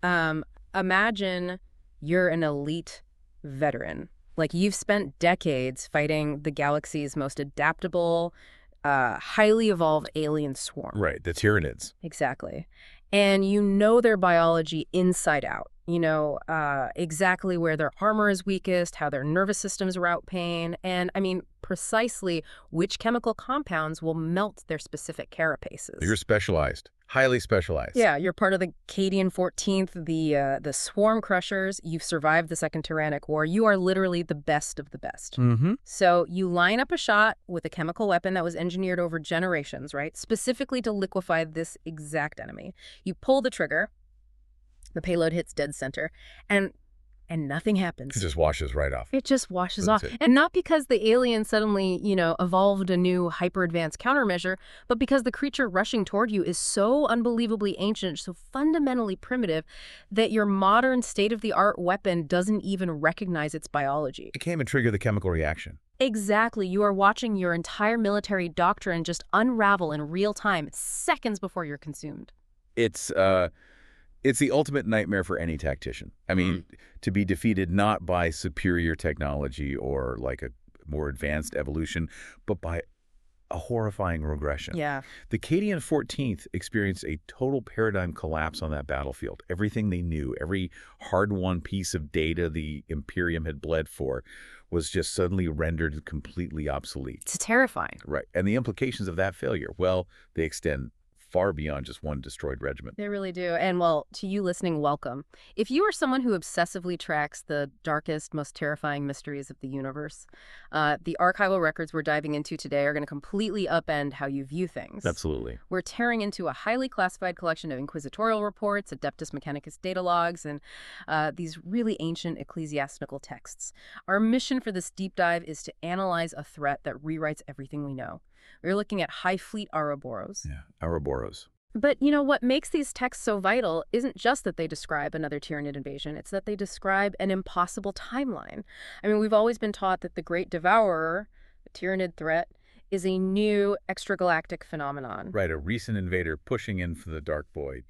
Imagine you're an elite veteran. Like you've spent decades fighting the galaxy's most adaptable, highly evolved alien swarm. Right, the Tyranids. Exactly. And you know their biology inside out. You know exactly where their armor is weakest, how their nervous systems route pain, and, I mean, precisely which chemical compounds will melt their specific You're carapaces. specialized, highly specialized. Yeah, you're part of the Cadian 14th, the Swarm Crushers. You've survived the Second Tyrannic War. You are literally the best of the best. Mm-hmm. So you line up a shot with a chemical weapon that was engineered over generations, right? Specifically to liquefy this exact enemy. You pull the trigger, the payload hits dead center, and nothing It happens. just washes right off. It just washes That's off. it. And not because the alien suddenly, evolved a new hyper-advanced countermeasure, but because the creature rushing toward you is so unbelievably ancient, so fundamentally primitive, that your modern state-of-the-art weapon doesn't even recognize its biology. It came and triggered the chemical reaction. Exactly. You are watching your entire military doctrine just unravel in real time, seconds before you're consumed. It's the ultimate nightmare for any tactician. I mean, to be defeated not by superior technology or like a more advanced evolution, but by a horrifying regression. Yeah. The Cadian 14th experienced a total paradigm collapse on that battlefield. Everything they knew, every hard-won piece of data the Imperium had bled for was just suddenly rendered completely obsolete. It's terrifying. Right. And the implications of that failure, well, they extend far beyond just one destroyed regiment. They really do. And well, to you listening, welcome. If you are someone who obsessively tracks the darkest, most terrifying mysteries of the universe, the archival records we're diving into today are going to completely upend how you view things. Absolutely. We're tearing into a highly classified collection of inquisitorial reports, Adeptus Mechanicus data logs, and these really ancient ecclesiastical texts. Our mission for this deep dive is to analyze a threat that rewrites everything we know. We're looking at Hive Fleet Ouroboros. Yeah, Ouroboros. But, what makes these texts so vital isn't just that they describe another Tyranid invasion, it's that they describe an impossible timeline. I mean, we've always been taught that the Great Devourer, the Tyranid threat, is a new extragalactic phenomenon. Right, a recent invader pushing in for the dark void.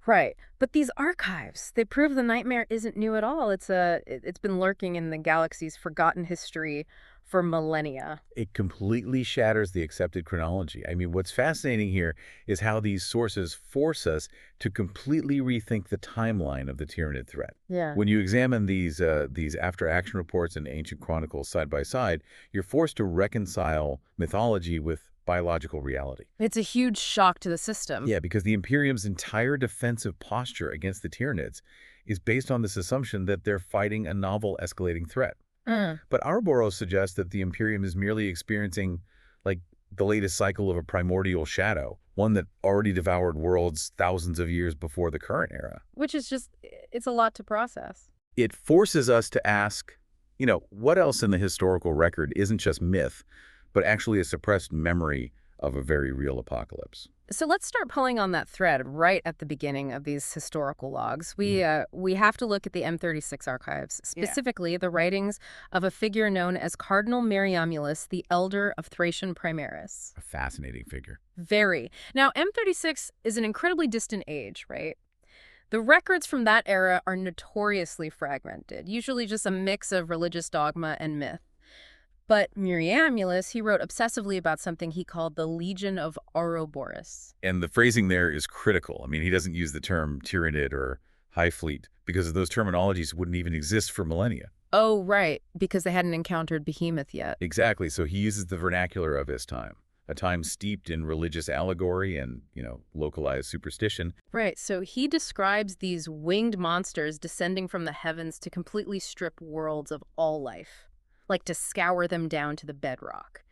Right. But these archives, they prove the nightmare isn't new at all. It's been lurking in the galaxy's forgotten history for millennia. It completely shatters the accepted chronology. I mean, what's fascinating here is how these sources force us to completely rethink the timeline of the Tyranid threat. Yeah. When you examine these after-action reports and ancient chronicles side by side, you're forced to reconcile mythology with biological reality. It's a huge shock to the system. Yeah, because the Imperium's entire defensive posture against the Tyranids is based on this assumption that they're fighting a novel escalating threat. But Ouroboros suggests that the Imperium is merely experiencing, like, the latest cycle of a primordial shadow, one that already devoured worlds thousands of years before the current era. Which is just, it's a lot to process. It forces us to ask, what else in the historical record isn't just myth, but actually a suppressed memory of a very real apocalypse. So let's start pulling on that thread right at the beginning of these historical logs. We have to look at the M36 archives, specifically the writings of a figure known as Cardinal Mariamulus, the Elder of Thracian Primaris. A fascinating figure. Very. Now, M36 is an incredibly distant age, right? The records from that era are notoriously fragmented, usually just a mix of religious dogma and myth. But Mariamulus, he wrote obsessively about something he called the Legion of Ouroboros. And the phrasing there is critical. I mean, he doesn't use the term Tyranid or Hive Fleet because those terminologies wouldn't even exist for millennia. Oh, right, because they hadn't encountered Behemoth yet. Exactly. So he uses the vernacular of his time, a time steeped in religious allegory and, localized superstition. Right, so he describes these winged monsters descending from the heavens to completely strip worlds of all life, like to scour them down to the bedrock.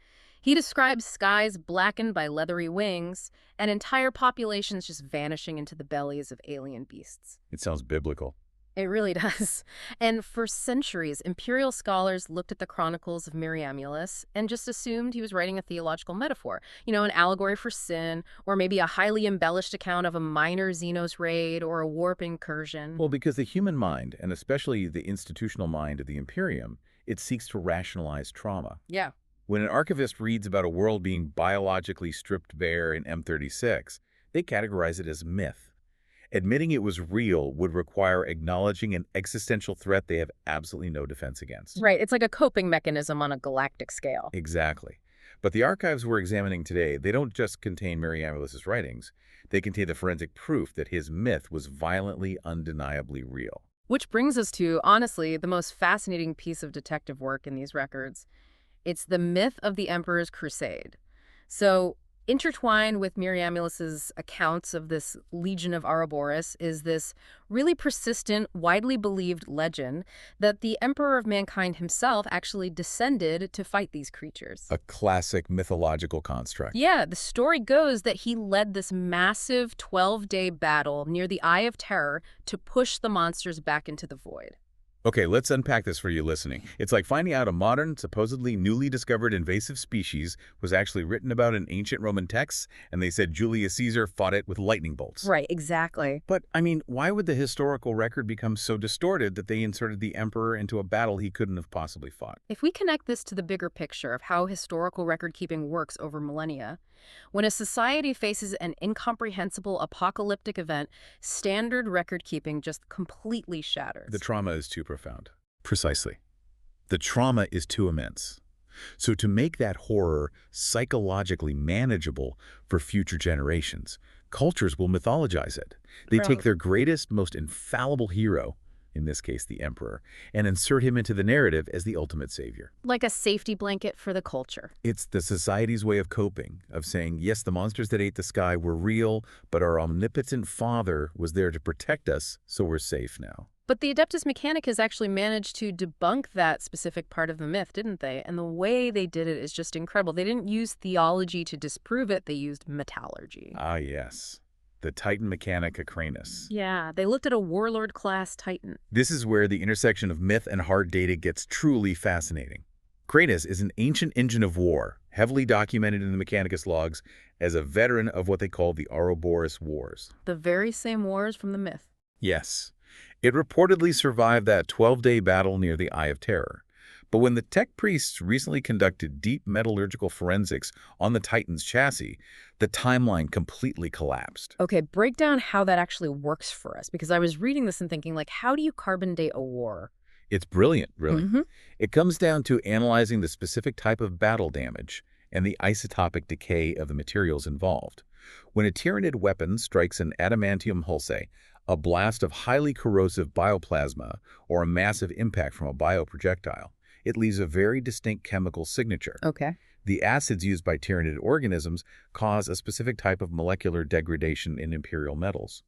He describes skies blackened by leathery wings and entire populations just vanishing into the bellies of alien beasts. It sounds biblical. It really does. And for centuries, imperial scholars looked at the chronicles of Mariamulus and just assumed he was writing a theological metaphor, an allegory for sin, or maybe a highly embellished account of a minor Xenos raid or a warp incursion. Well, because the human mind, and especially the institutional mind of the Imperium, it seeks to rationalize trauma. Yeah. When an archivist reads about a world being biologically stripped bare in M36, they categorize it as myth. Admitting it was real would require acknowledging an existential threat they have absolutely no defense against. Right, it's like a coping mechanism on a galactic scale. Exactly. But the archives we're examining today, they don't just contain Mariamulus's writings. They contain the forensic proof that his myth was violently, undeniably real. Which brings us to, honestly, the most fascinating piece of detective work in these records. It's the myth of the Emperor's Crusade. So, intertwined with Mariamulus's accounts of this Legion of Ouroboros is this really persistent, widely believed legend that the Emperor of Mankind himself actually descended to fight these creatures. A classic mythological construct. Yeah, the story goes that he led this massive 12-day battle near the Eye of Terror to push the monsters back into the void. Okay, let's unpack this for you listening. It's like finding out a modern, supposedly newly discovered invasive species was actually written about in ancient Roman texts, and they said Julius Caesar fought it with lightning bolts. Right, exactly. But, I mean, why would the historical record become so distorted that they inserted the emperor into a battle he couldn't have possibly fought? If we connect this to the bigger picture of how historical record-keeping works over millennia, when a society faces an incomprehensible apocalyptic event, standard record-keeping just completely shatters. The trauma is too profound. Precisely. The trauma is too immense. So to make that horror psychologically manageable for future generations, cultures will mythologize it. They take their greatest, most infallible hero, in this case the emperor, and insert him into the narrative as the ultimate savior. Like a safety blanket for the culture. It's the society's way of coping, of saying, yes, the monsters that ate the sky were real, but our omnipotent father was there to protect us, so we're safe now. But the Adeptus Mechanicus actually managed to debunk that specific part of the myth, didn't they? And the way they did it is just incredible. They didn't use theology to disprove it, they used metallurgy. Ah, yes. The Titan Mechanica Cranus. Yeah, they looked at a warlord-class Titan. This is where the intersection of myth and hard data gets truly fascinating. Cranus is an ancient engine of war, heavily documented in the Mechanicus logs as a veteran of what they call the Ouroboros Wars. The very same wars from the myth. Yes. It reportedly survived that 12-day battle near the Eye of Terror. But when the tech priests recently conducted deep metallurgical forensics on the Titan's chassis, the timeline completely collapsed. Okay, break down how that actually works for us, because I was reading this and thinking, like, how do you carbon date a war? It's brilliant, really. It comes down to analyzing the specific type of battle damage and the isotopic decay of the materials involved. When a Tyranid weapon strikes an adamantium hulsae, a blast of highly corrosive bioplasma, or a massive impact from a bioprojectile, it leaves a very distinct chemical signature. Okay. The acids used by Tyranid organisms cause a specific type of molecular degradation in imperial metals.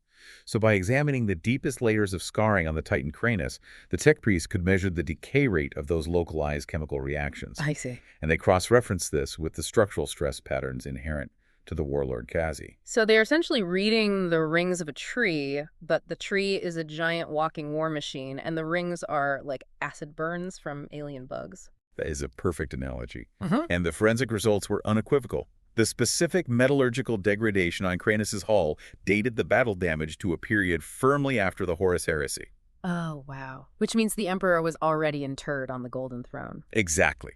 So by examining the deepest layers of scarring on the Titan Cranus, the tech priests could measure the decay rate of those localized chemical reactions. I see. And they cross-referenced this with the structural stress patterns inherent to the warlord Kazi. So they're essentially reading the rings of a tree, but the tree is a giant walking war machine, and the rings are like acid burns from alien bugs. That is a perfect analogy. And the forensic results were unequivocal. The specific metallurgical degradation on Cranus's hull dated the battle damage to a period firmly after the Horus Heresy. Oh, wow. Which means the Emperor was already interred on the Golden Throne. Exactly.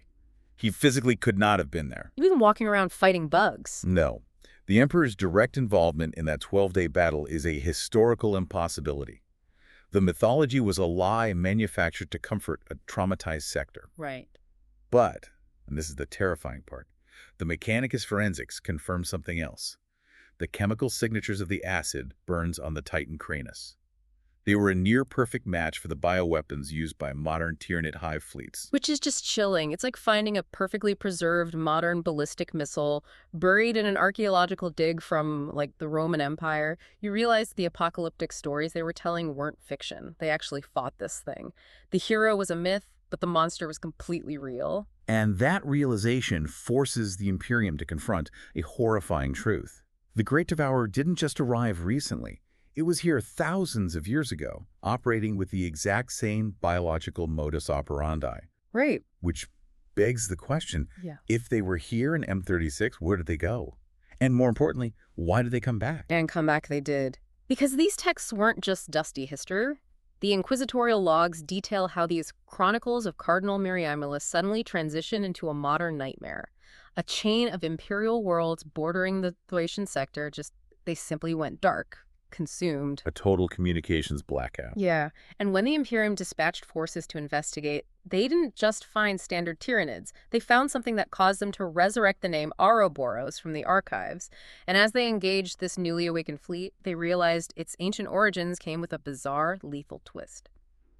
He physically could not have been there. He wasn't walking around fighting bugs. No. The Emperor's direct involvement in that 12-day battle is a historical impossibility. The mythology was a lie manufactured to comfort a traumatized sector. Right. But, and this is the terrifying part, the Mechanicus forensics confirm something else. The chemical signatures of the acid burns on the Titan Cranus. They were a near-perfect match for the bioweapons used by modern Tyranid Hive fleets. Which is just chilling. It's like finding a perfectly preserved modern ballistic missile buried in an archaeological dig from, like, the Roman Empire. You realize the apocalyptic stories they were telling weren't fiction. They actually fought this thing. The hero was a myth, but the monster was completely real. And that realization forces the Imperium to confront a horrifying truth. The Great Devourer didn't just arrive recently. It was here thousands of years ago, operating with the exact same biological modus operandi. Right. Which begs the question, if they were here in M36, where did they go? And more importantly, why did they come back? And come back they did. Because these texts weren't just dusty history. The inquisitorial logs detail how these chronicles of Cardinal Mariamulus suddenly transition into a modern nightmare. A chain of imperial worlds bordering the Thracian sector, they simply went dark. consumed. A total communications blackout. Yeah, and when the Imperium dispatched forces to investigate, they didn't just find standard Tyranids. They found something that caused them to resurrect the name Ouroboros from the archives. And as they engaged this newly awakened fleet, they realized its ancient origins came with a bizarre, lethal twist.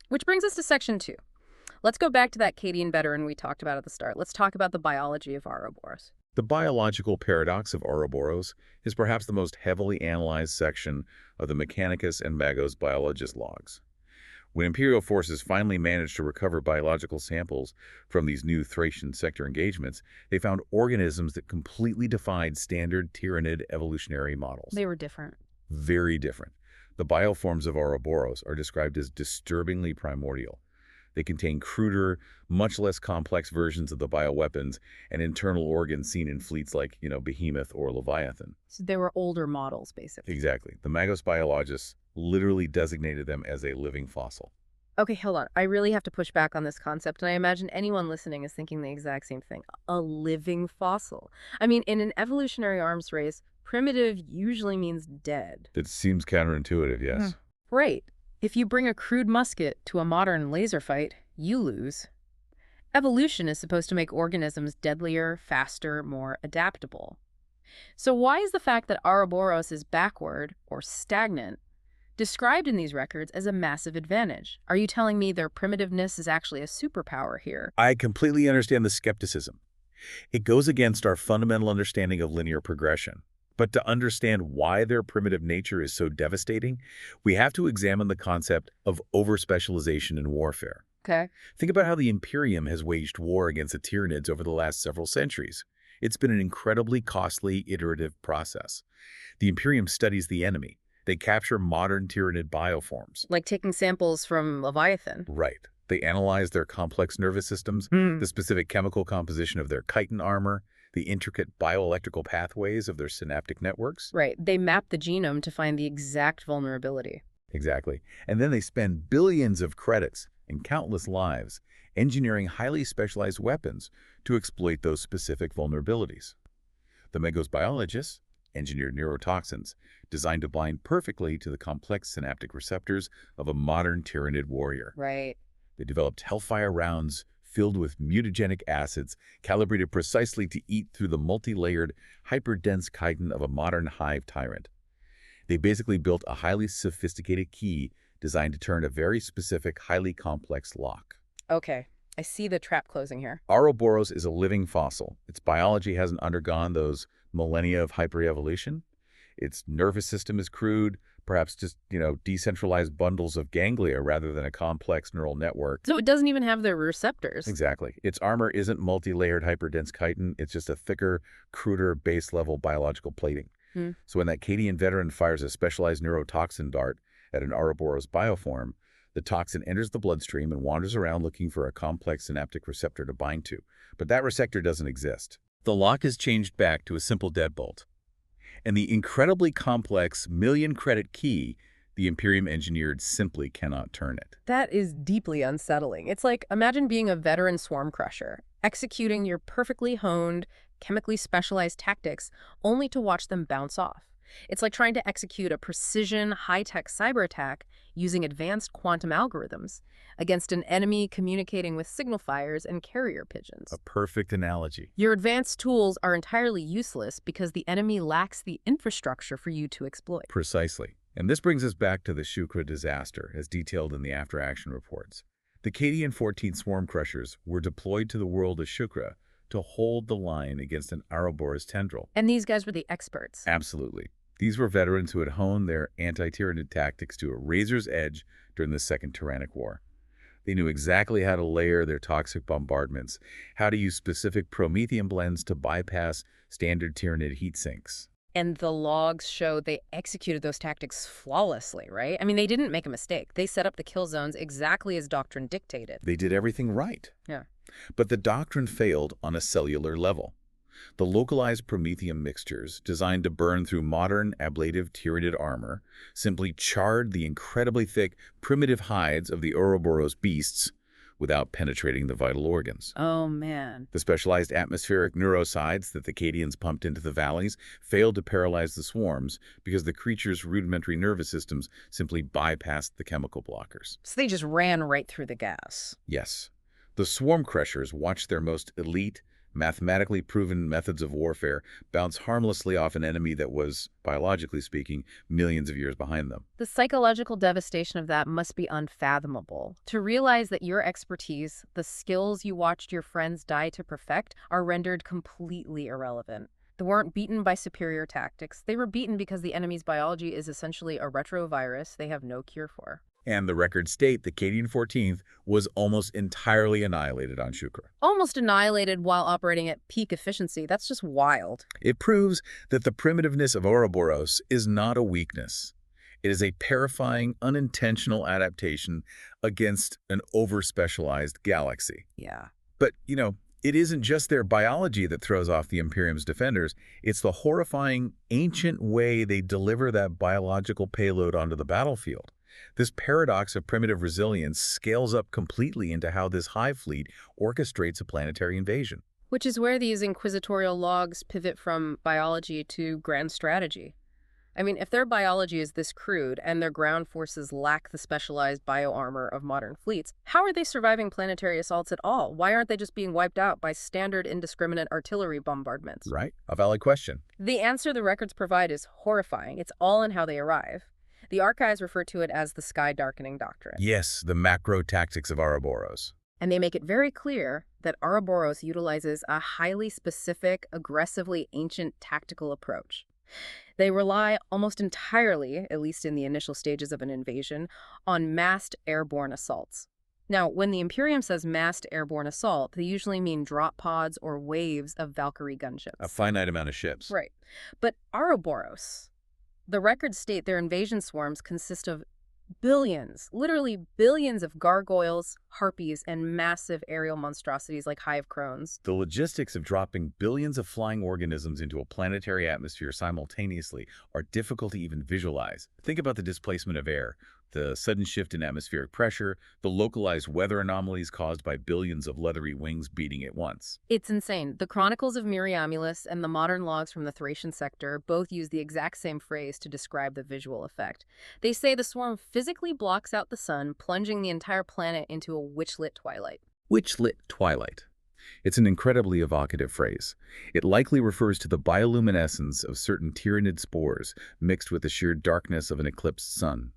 Which brings us to Section 2. Let's go back to that Cadian veteran we talked about at the start. Let's talk about the biology of Ouroboros. The biological paradox of Ouroboros is perhaps the most heavily analyzed section of the Mechanicus and Magos biologist logs. When Imperial forces finally managed to recover biological samples from these new Thracian sector engagements, they found organisms that completely defied standard Tyranid evolutionary models. They were different. Very different. The bioforms of Ouroboros are described as disturbingly primordial. They contain cruder, much less complex versions of the bioweapons and internal organs seen in fleets like, Behemoth or Leviathan. So they were older models, basically. Exactly. The Magos biologists literally designated them as a living fossil. Okay, hold on. I really have to push back on this concept, and I imagine anyone listening is thinking the exact same thing. A living fossil. I mean, in an evolutionary arms race, primitive usually means dead. It seems counterintuitive, yes. Right. If you bring a crude musket to a modern laser fight, you lose. Evolution is supposed to make organisms deadlier, faster, more adaptable. So why is the fact that Ouroboros is backward, or stagnant, described in these records as a massive advantage? Are you telling me their primitiveness is actually a superpower here? I completely understand the skepticism. It goes against our fundamental understanding of linear progression. But to understand why their primitive nature is so devastating, we have to examine the concept of overspecialization in warfare. Okay. Think about how the Imperium has waged war against the Tyranids over the last several centuries. It's been an incredibly costly, iterative process. The Imperium studies the enemy. They capture modern Tyranid bioforms. Like taking samples from Leviathan. Right. They analyze their complex nervous systems, the specific chemical composition of their chitin armor, the intricate bioelectrical pathways of their synaptic networks. Right. They map the genome to find the exact vulnerability. Exactly. And then they spend billions of credits and countless lives engineering highly specialized weapons to exploit those specific vulnerabilities. The Magos biologists engineered neurotoxins designed to bind perfectly to the complex synaptic receptors of a modern Tyranid warrior. Right. They developed Hellfire rounds filled with mutagenic acids calibrated precisely to eat through the multi-layered, hyperdense chitin of a modern Hive tyrant. They basically built a highly sophisticated key designed to turn a very specific, highly complex lock. Okay. I see the trap closing here. Ouroboros is a living fossil. Its biology hasn't undergone those millennia of hyperevolution. Its nervous system is crude, perhaps just, decentralized bundles of ganglia rather than a complex neural network. So it doesn't even have the receptors. Exactly. Its armor isn't multi-layered hyperdense chitin. It's just a thicker, cruder, base-level biological plating. So when that Cadian veteran fires a specialized neurotoxin dart at an Ouroboros bioform, the toxin enters the bloodstream and wanders around looking for a complex synaptic receptor to bind to. But that receptor doesn't exist. The lock is changed back to a simple deadbolt. And the incredibly complex million-credit key the Imperium engineered simply cannot turn it. That is deeply unsettling. It's like, imagine being a veteran swarm crusher, executing your perfectly honed, chemically specialized tactics only to watch them bounce off. It's like trying to execute a precision, high-tech cyber attack using advanced quantum algorithms against an enemy communicating with signal fires and carrier pigeons. A perfect analogy. Your advanced tools are entirely useless because the enemy lacks the infrastructure for you to exploit. Precisely. And this brings us back to the Shukra disaster, as detailed in the after-action reports. The Cadian 14 swarm crushers were deployed to the world of Shukra to hold the line against an Ouroboros tendril. And these guys were the experts. Absolutely. These were veterans who had honed their anti-Tyranid tactics to a razor's edge during the Second Tyrannic War. They knew exactly how to layer their toxic bombardments, how to use specific promethium blends to bypass standard Tyranid heat sinks. And the logs show they executed those tactics flawlessly, right? I mean, they didn't make a mistake. They set up the kill zones exactly as doctrine dictated. They did everything right. Yeah. But the doctrine failed on a cellular level. The localized promethium mixtures, designed to burn through modern ablative Tyranid armor, simply charred the incredibly thick, primitive hides of the Ouroboros beasts without penetrating the vital organs. Oh, man. The specialized atmospheric neurosides that the Cadians pumped into the valleys failed to paralyze the swarms because the creatures' rudimentary nervous systems simply bypassed the chemical blockers. So they just ran right through the gas. Yes, the swarm crushers watched their most elite, mathematically proven methods of warfare bounce harmlessly off an enemy that was, biologically speaking, millions of years behind them. The psychological devastation of that must be unfathomable. To realize that your expertise, the skills you watched your friends die to perfect, are rendered completely irrelevant. They weren't beaten by superior tactics. They were beaten because the enemy's biology is essentially a retrovirus they have no cure for. And the records state the Cadian 14th was almost entirely annihilated on Shukra. Almost annihilated while operating at peak efficiency. That's just wild. It proves that the primitiveness of Ouroboros is not a weakness. It is a terrifying, unintentional adaptation against an over-specialized galaxy. Yeah. But, it isn't just their biology that throws off the Imperium's defenders. It's the horrifying, ancient way they deliver that biological payload onto the battlefield. This paradox of primitive resilience scales up completely into how this Hive fleet orchestrates a planetary invasion. Which is where these inquisitorial logs pivot from biology to grand strategy. I mean, if their biology is this crude and their ground forces lack the specialized bioarmor of modern fleets, how are they surviving planetary assaults at all? Why aren't they just being wiped out by standard indiscriminate artillery bombardments? Right? A valid question. The answer the records provide is horrifying. It's all in how they arrive. The archives refer to it as the sky darkening doctrine. Yes, the macro tactics of Ouroboros. And they make it very clear that Ouroboros utilizes a highly specific, aggressively ancient tactical approach. They rely almost entirely, at least in the initial stages of an invasion, on massed airborne assaults. Now, when the Imperium says massed airborne assault, they usually mean drop pods or waves of Valkyrie gunships. A finite amount of ships. Right. But Ouroboros, the records state their invasion swarms consist of billions, literally billions of gargoyles, harpies, and massive aerial monstrosities like hive crones. The logistics of dropping billions of flying organisms into a planetary atmosphere simultaneously are difficult to even visualize. Think about the displacement of air, the sudden shift in atmospheric pressure, the localized weather anomalies caused by billions of leathery wings beating at once. It's insane. The Chronicles of Miriamulus and the modern logs from the Thracian sector both use the exact same phrase to describe the visual effect. They say the swarm physically blocks out the sun, plunging the entire planet into a witch-lit twilight. Witch-lit twilight. It's an incredibly evocative phrase. It likely refers to the bioluminescence of certain tyrannid spores mixed with the sheer darkness of an eclipsed sun.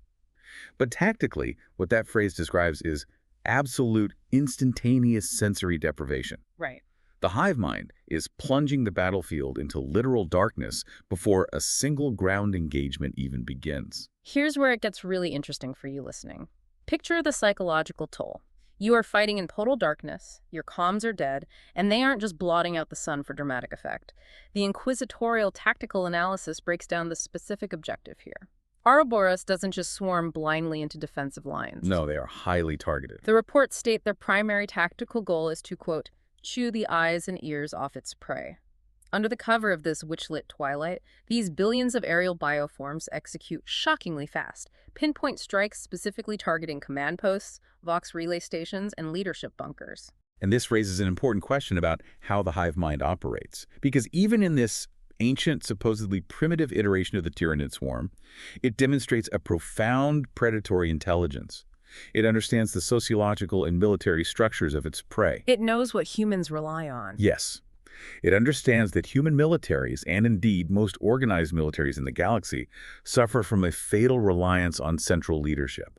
But tactically, what that phrase describes is absolute, instantaneous sensory deprivation. Right. The hive mind is plunging the battlefield into literal darkness before a single ground engagement even begins. Here's where it gets really interesting for you listening. Picture the psychological toll. You are fighting in total darkness, your comms are dead, and they aren't just blotting out the sun for dramatic effect. The inquisitorial tactical analysis breaks down the specific objective here. Ouroboros doesn't just swarm blindly into defensive lines. No, they are highly targeted. The reports state their primary tactical goal is to, quote, chew the eyes and ears off its prey. Under the cover of this witch-lit twilight, these billions of aerial bioforms execute shockingly fast, pinpoint strikes specifically targeting command posts, Vox relay stations, and leadership bunkers. And this raises an important question about how the hive mind operates. Because even in this ancient, supposedly primitive iteration of the tyrannid swarm, it demonstrates a profound predatory intelligence. It understands the sociological and military structures of its prey. It knows what humans rely on. Yes. It understands that human militaries, and indeed most organized militaries in the galaxy, suffer from a fatal reliance on central leadership.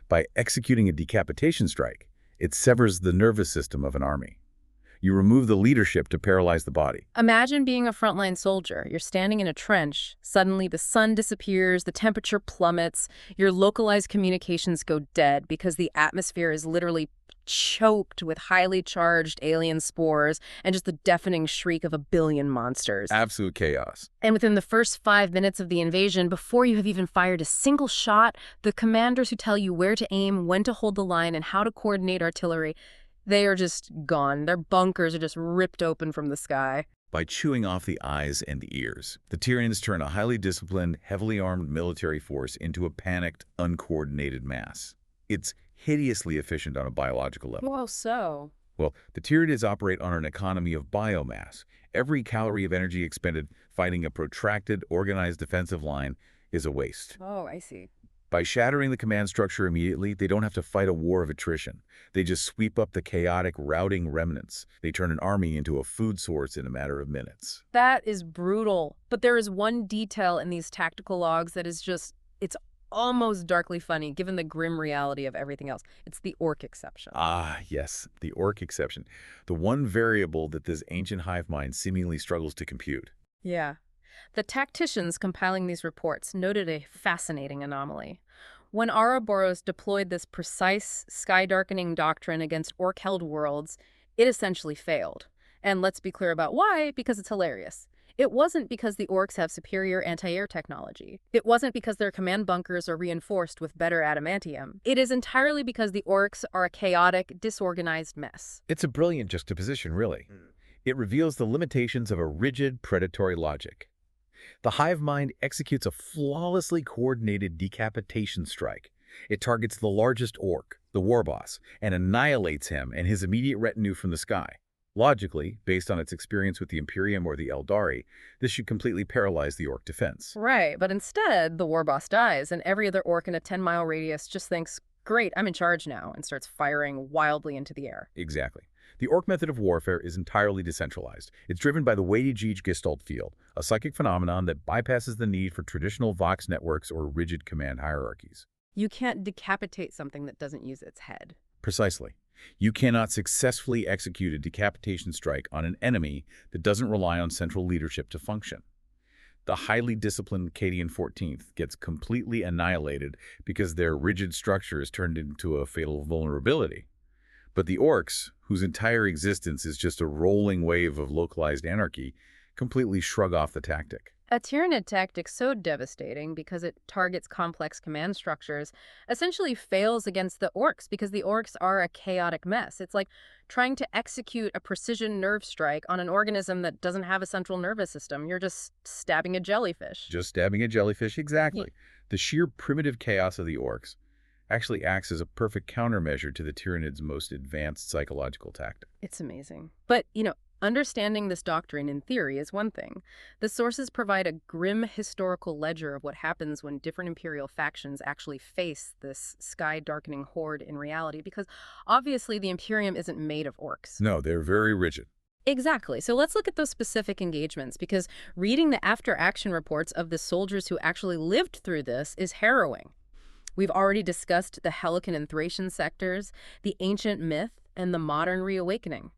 By executing a decapitation strike, it severs the nervous system of an army. You remove the leadership to paralyze the body. Imagine being a frontline soldier. You're standing in a trench. Suddenly, the sun disappears, the temperature plummets, your localized communications go dead because the atmosphere is literally choked with highly charged alien spores and just the deafening shriek of a billion monsters. Absolute chaos. And within the first 5 minutes of the invasion, before you have even fired a single shot, the commanders who tell you where to aim, when to hold the line, and how to coordinate artillery, they are just gone. Their bunkers are just ripped open from the sky. By chewing off the eyes and the ears, the Tyrians turn a highly disciplined, heavily armed military force into a panicked, uncoordinated mass. It's hideously efficient on a biological level. Well, so. Well, the Tyranids operate on an economy of biomass. Every calorie of energy expended fighting a protracted, organized defensive line is a waste. Oh, I see. By shattering the command structure immediately, they don't have to fight a war of attrition. They just sweep up the chaotic, routing remnants. They turn an army into a food source in a matter of minutes. That is brutal. But there is one detail in these tactical logs that is just, it's almost darkly funny given the grim reality of everything else. It's the orc exception. Ah, yes, the orc exception. The one variable that this ancient hive mind seemingly struggles to compute. Yeah. The tacticians compiling these reports noted a fascinating anomaly. When Ouroboros deployed this precise, sky-darkening doctrine against orc-held worlds, it essentially failed. And let's be clear about why, because it's hilarious. It wasn't because the orcs have superior anti-air technology. It wasn't because their command bunkers are reinforced with better adamantium. It is entirely because the orcs are a chaotic, disorganized mess. It's a brilliant juxtaposition, really. It reveals the limitations of a rigid, predatory logic. The hive mind executes a flawlessly coordinated decapitation strike. It targets the largest orc, the war boss, and annihilates him and his immediate retinue from the sky. Logically, based on its experience with the Imperium or the Eldari, this should completely paralyze the orc defense. Right, but instead, the war boss dies, and every other orc in a 10-mile radius just thinks, great, I'm in charge now, and starts firing wildly into the air. Exactly. The orc method of warfare is entirely decentralized. It's driven by the weighted Gestalt field, a psychic phenomenon that bypasses the need for traditional Vox networks or rigid command hierarchies. You can't decapitate something that doesn't use its head. Precisely. You cannot successfully execute a decapitation strike on an enemy that doesn't rely on central leadership to function. The highly disciplined Cadian 14th gets completely annihilated because their rigid structure is turned into a fatal vulnerability. But the orcs, whose entire existence is just a rolling wave of localized anarchy, completely shrug off the tactic. A Tyranid tactic so devastating because it targets complex command structures essentially fails against the orcs because the orcs are a chaotic mess. It's like trying to execute a precision nerve strike on an organism that doesn't have a central nervous system. You're just stabbing a jellyfish. Just stabbing a jellyfish, exactly. The sheer primitive chaos of the orcs actually acts as a perfect countermeasure to the Tyranids' most advanced psychological tactic. It's amazing. But, understanding this doctrine in theory is one thing. The sources provide a grim historical ledger of what happens when different imperial factions actually face this sky-darkening horde in reality, because obviously the Imperium isn't made of orcs. No, they're very rigid. Exactly. So let's look at those specific engagements, because reading the after-action reports of the soldiers who actually lived through this is harrowing. We've already discussed the Helican and Thracian sectors, the ancient myth, and the modern reawakening.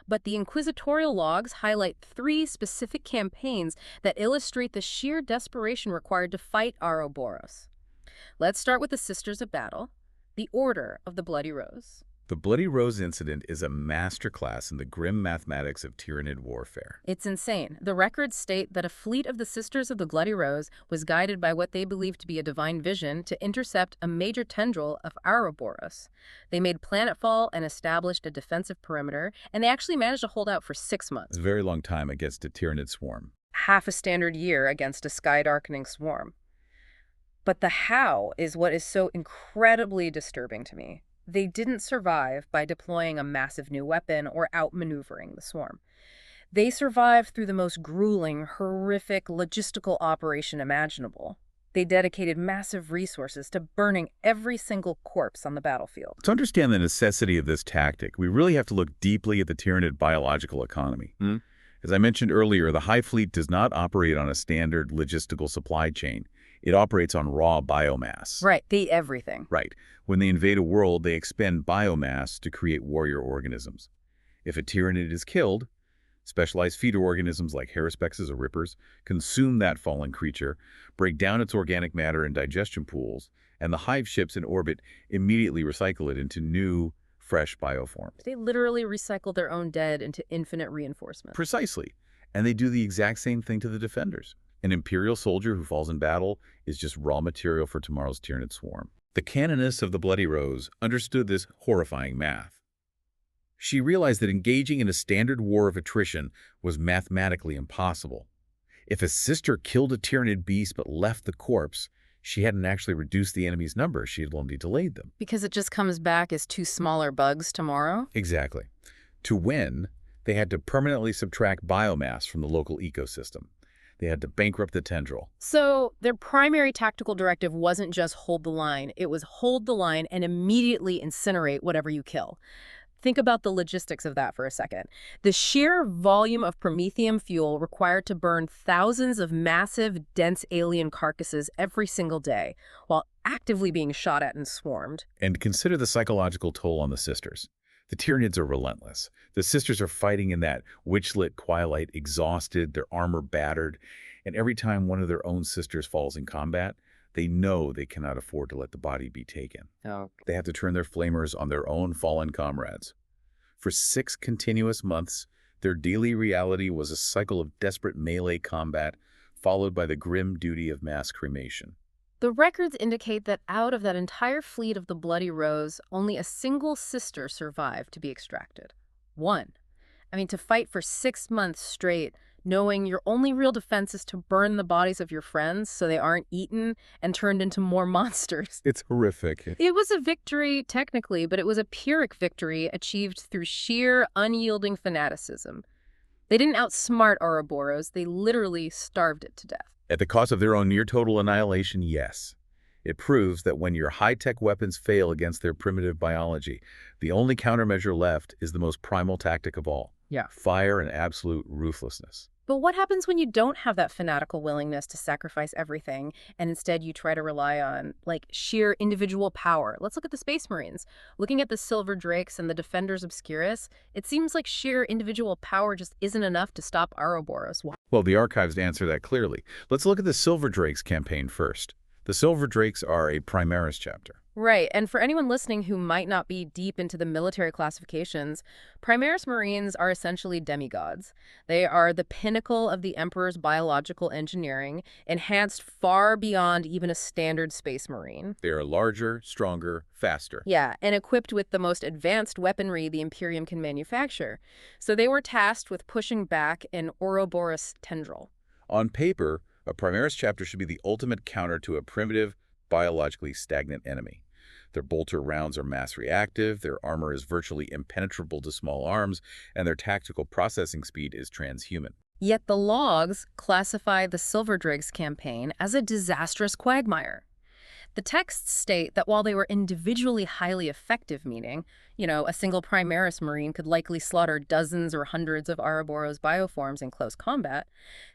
But the inquisitorial logs highlight 3 specific campaigns that illustrate the sheer desperation required to fight Ouroboros. Let's start with the Sisters of Battle, the Order of the Bloody Rose. The Bloody Rose incident is a masterclass in the grim mathematics of Tyranid warfare. It's insane. The records state that a fleet of the Sisters of the Bloody Rose was guided by what they believed to be a divine vision to intercept a major tendril of Ouroboros. They made planetfall and established a defensive perimeter, and they actually managed to hold out for 6 months. It's a very long time against a Tyranid swarm. Half a standard year against a sky-darkening swarm. But the how is what is so incredibly disturbing to me. They didn't survive by deploying a massive new weapon or outmaneuvering the swarm. They survived through the most grueling, horrific logistical operation imaginable. They dedicated massive resources to burning every single corpse on the battlefield. To understand the necessity of this tactic, we really have to look deeply at the Tyranid biological economy. As I mentioned earlier, the Hive fleet does not operate on a standard logistical supply chain. It operates on raw biomass. Right, they eat everything. Right. When they invade a world, they expend biomass to create warrior organisms. If a Tyranid is killed, specialized feeder organisms like Heraspexes or Rippers consume that fallen creature, break down its organic matter in digestion pools, and the Hive ships in orbit immediately recycle it into new, fresh bioforms. They literally recycle their own dead into infinite reinforcement. Precisely. And they do the exact same thing to the defenders. An Imperial soldier who falls in battle is just raw material for tomorrow's Tyranid swarm. The canoness of the Bloody Rose understood this horrifying math. She realized that engaging in a standard war of attrition was mathematically impossible. If a sister killed a Tyranid beast but left the corpse, She hadn't actually reduced the enemy's number. She had only delayed them. Because it just comes back as two smaller bugs tomorrow? Exactly. To win, they had to permanently subtract biomass from the local ecosystem. They had to bankrupt the tendril. So their primary tactical directive wasn't just hold the line. It was hold the line and immediately incinerate whatever you kill. Think about the logistics of that for a second. The sheer volume of promethium fuel required to burn thousands of massive, dense alien carcasses every single day, while actively being shot at and swarmed. And consider the psychological toll on the sisters. The Tyranids are relentless. The sisters are fighting in that witch-lit twilight, exhausted, their armor battered, and every time one of their own sisters falls in combat, they know they cannot afford to let the body be taken. Oh. They have to turn their flamers on their own fallen comrades. For 6 continuous months, their daily reality was a cycle of desperate melee combat, followed by the grim duty of mass cremation. The records indicate that out of that entire fleet of the Bloody Rose, only a single sister survived to be extracted. One. I mean, to fight for 6 months straight, knowing your only real defense is to burn the bodies of your friends so they aren't eaten and turned into more monsters. It's horrific. It was a victory, technically, but it was a Pyrrhic victory achieved through sheer, unyielding fanaticism. They didn't outsmart Ouroboros, they literally starved it to death. At the cost of their own near-total annihilation, yes. It proves that when your high-tech weapons fail against their primitive biology, the only countermeasure left is the most primal tactic of all. Yeah. Fire and absolute ruthlessness. But what happens when you don't have that fanatical willingness to sacrifice everything, and instead you try to rely on, like, sheer individual power? Let's look at the Space Marines. Looking at the Silver Drakes and the Defenders Obscurus, it seems like sheer individual power just isn't enough to stop Ouroboros. Well, the archives answer that clearly. Let's look at the Silver Drakes campaign first. The Silver Drakes are a Primaris chapter. Right, and for anyone listening who might not be deep into the military classifications, Primaris Marines are essentially demigods. They are the pinnacle of the Emperor's biological engineering, enhanced far beyond even a standard Space Marine. They are larger, stronger, faster. Yeah, and equipped with the most advanced weaponry the Imperium can manufacture. So they were tasked with pushing back an Ouroboros tendril. On paper, a Primaris chapter should be the ultimate counter to a primitive, biologically stagnant enemy. Their bolter rounds are mass reactive, their armor is virtually impenetrable to small arms, and their tactical processing speed is transhuman. Yet the logs classify the Silver Drakes campaign as a disastrous quagmire. The texts state that while they were individually highly effective, meaning, a single Primaris Marine could likely slaughter dozens or hundreds of Ouroboros bioforms in close combat,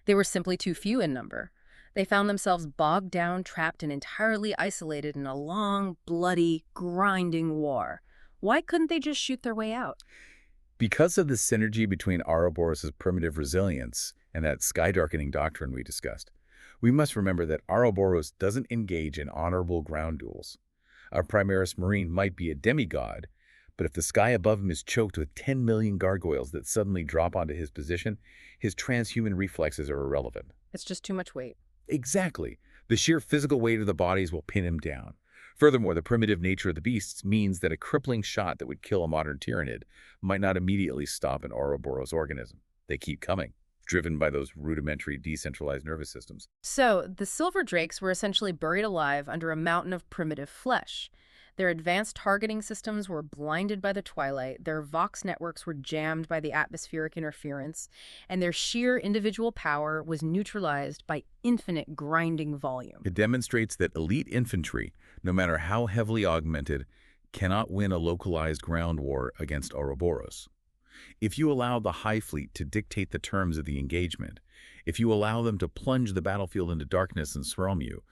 they were simply too few in number. They found themselves bogged down, trapped, and entirely isolated in a long, bloody, grinding war. Why couldn't they just shoot their way out? Because of the synergy between Ouroboros' primitive resilience and that sky-darkening doctrine we discussed, we must remember that Ouroboros doesn't engage in honorable ground duels. A Primaris Marine might be a demigod, but if the sky above him is choked with 10 million gargoyles that suddenly drop onto his position, his transhuman reflexes are irrelevant. It's just too much weight. Exactly. The sheer physical weight of the bodies will pin him down. Furthermore, the primitive nature of the beasts means that a crippling shot that would kill a modern Tyranid might not immediately stop an Ouroboros organism. They keep coming, driven by those rudimentary decentralized nervous systems. So, the Silver Drakes were essentially buried alive under a mountain of primitive flesh. Their advanced targeting systems were blinded by the twilight, their Vox networks were jammed by the atmospheric interference, and their sheer individual power was neutralized by infinite grinding volume. It demonstrates that elite infantry, no matter how heavily augmented, cannot win a localized ground war against Ouroboros. If you allow the Hive fleet to dictate the terms of the engagement, if you allow them to plunge the battlefield into darkness and swarm you,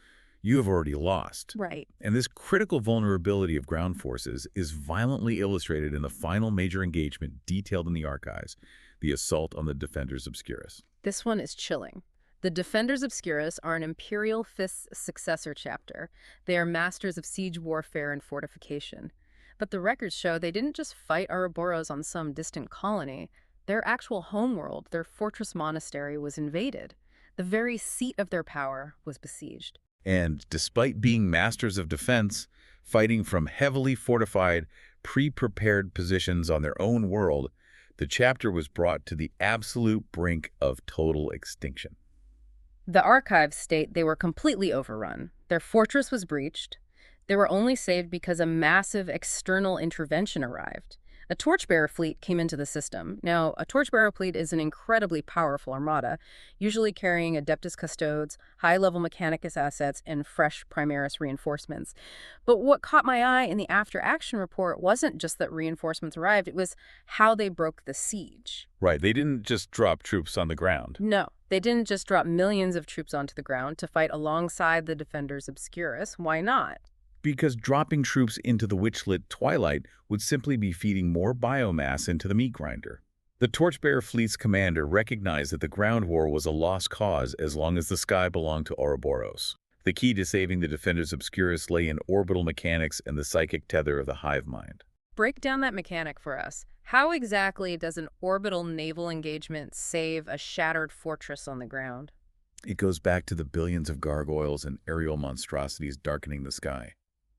you have already lost. Right. And this critical vulnerability of ground forces is violently illustrated in the final major engagement detailed in the archives, the assault on the Defenders Obscurus. This one is chilling. The Defenders Obscurus are an Imperial Fist's successor chapter. They are masters of siege warfare and fortification. But the records show they didn't just fight Ouroboros on some distant colony. Their actual homeworld, their fortress monastery, was invaded. The very seat of their power was besieged. And despite being masters of defense, fighting from heavily fortified, pre-prepared positions on their own world, the chapter was brought to the absolute brink of total extinction. The archives state they were completely overrun. Their fortress was breached. They were only saved because a massive external intervention arrived. A torchbearer fleet came into the system. Now, a torchbearer fleet is an incredibly powerful armada, usually carrying Adeptus Custodes, high-level Mechanicus assets, and fresh Primaris reinforcements. But what caught my eye in the after-action report wasn't just that reinforcements arrived, it was how they broke the siege. Right, they didn't just drop troops on the ground. No, they didn't just drop millions of troops onto the ground to fight alongside the Defenders Obscurus. Why not? Because dropping troops into the witchlit twilight would simply be feeding more biomass into the meat grinder. The Torchbearer fleet's commander recognized that the ground war was a lost cause as long as the sky belonged to Ouroboros. The key to saving the Defenders Obscurus lay in orbital mechanics and the psychic tether of the hive mind. Break down that mechanic for us. How exactly does an orbital naval engagement save a shattered fortress on the ground? It goes back to the billions of gargoyles and aerial monstrosities darkening the sky.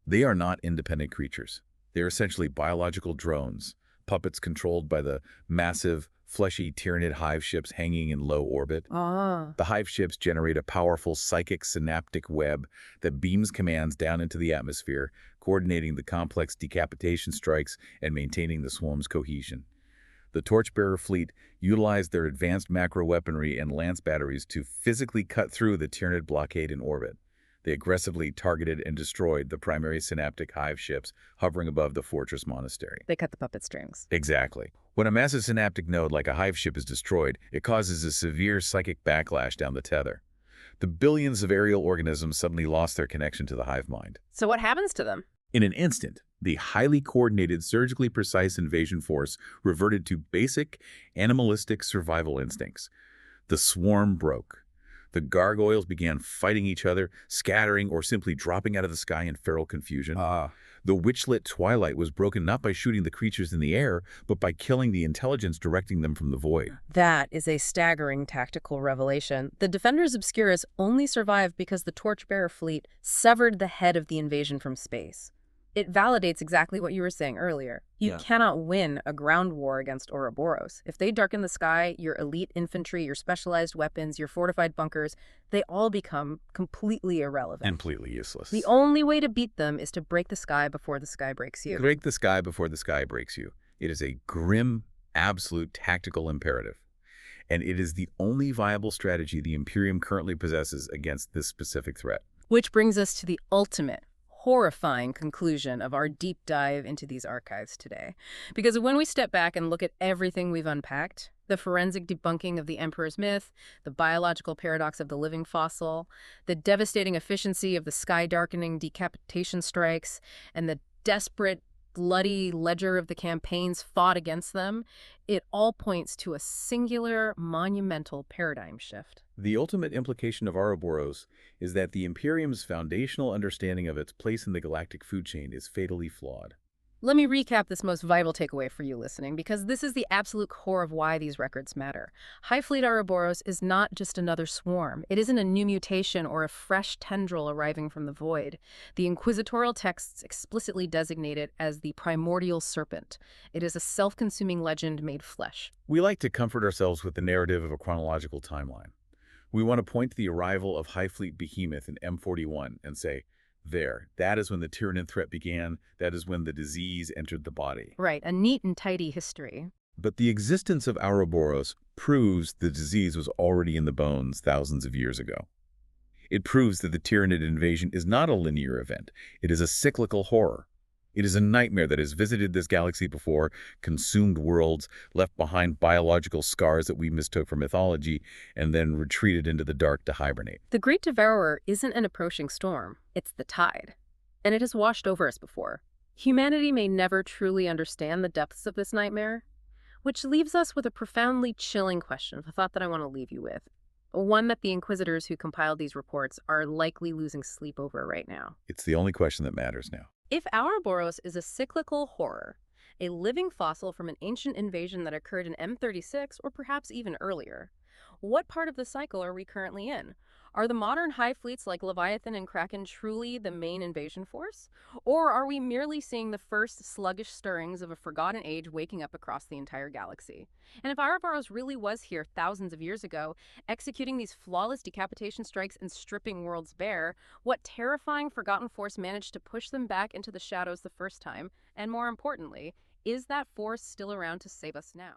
They are not independent creatures. They are essentially biological drones, puppets controlled by the massive, fleshy Tyranid hive ships hanging in low orbit. Ah. The hive ships generate a powerful psychic synaptic web that beams commands down into the atmosphere, coordinating the complex decapitation strikes and maintaining the swarm's cohesion. The Torchbearer fleet utilized their advanced macro weaponry and lance batteries to physically cut through the Tyranid blockade in orbit. They aggressively targeted and destroyed the primary synaptic hive ships hovering above the fortress monastery. They cut the puppet strings. Exactly. When a massive synaptic node like a hive ship is destroyed, it causes a severe psychic backlash down the tether. The billions of aerial organisms suddenly lost their connection to the hive mind. So what happens to them? In an instant, the highly coordinated, surgically precise invasion force reverted to basic, animalistic survival instincts. The swarm broke. The gargoyles began fighting each other, scattering or simply dropping out of the sky in feral confusion. The witchlit twilight was broken not by shooting the creatures in the air, but by killing the intelligence directing them from the void. That is a staggering tactical revelation. The Defenders Obscurus only survived because the Torchbearer fleet severed the head of the invasion from space. It validates exactly what you were saying earlier. You cannot win a ground war against Ouroboros. If they darken the sky, your elite infantry, your specialized weapons, your fortified bunkers, they all become completely irrelevant. Completely useless. The only way to beat them is to break the sky before the sky breaks you. Break the sky before the sky breaks you. It is a grim, absolute tactical imperative. And it is the only viable strategy the Imperium currently possesses against this specific threat. Which brings us to the ultimate, horrifying conclusion of our deep dive into these archives today. Because when we step back and look at everything we've unpacked, the forensic debunking of the Emperor's myth, the biological paradox of the living fossil, the devastating efficiency of the sky-darkening decapitation strikes, and the desperate, bloody ledger of the campaigns fought against them, it all points to a singular, monumental paradigm shift. The ultimate implication of Ouroboros is that the Imperium's foundational understanding of its place in the galactic food chain is fatally flawed. Let me recap this most vital takeaway for you listening, because this is the absolute core of why these records matter. Hive Fleet Ouroboros is not just another swarm. It isn't a new mutation or a fresh tendril arriving from the void. The inquisitorial texts explicitly designate it as the primordial serpent. It is a self-consuming legend made flesh. We like to comfort ourselves with the narrative of a chronological timeline. We want to point to the arrival of Hive Fleet Behemoth in M41 and say, that is when the Tyranid threat began. That is when the disease entered the body. Right, a neat and tidy history. But the existence of Ouroboros proves the disease was already in the bones thousands of years ago. It proves that the Tyranid invasion is not a linear event. It is a cyclical horror. It is a nightmare that has visited this galaxy before, consumed worlds, left behind biological scars that we mistook for mythology, and then retreated into the dark to hibernate. The Great Devourer isn't an approaching storm, it's the tide. And it has washed over us before. Humanity may never truly understand the depths of this nightmare, which leaves us with a profoundly chilling question, a thought that I want to leave you with. One that the Inquisitors who compiled these reports are likely losing sleep over right now. It's the only question that matters now. If Ouroboros is a cyclical horror, a living fossil from an ancient invasion that occurred in M36 or perhaps even earlier, what part of the cycle are we currently in? Are the modern hive fleets like Leviathan and Kraken truly the main invasion force? Or are we merely seeing the first sluggish stirrings of a forgotten age waking up across the entire galaxy? And if Ouroboros really was here thousands of years ago, executing these flawless decapitation strikes and stripping worlds bare, what terrifying forgotten force managed to push them back into the shadows the first time? And more importantly, is that force still around to save us now?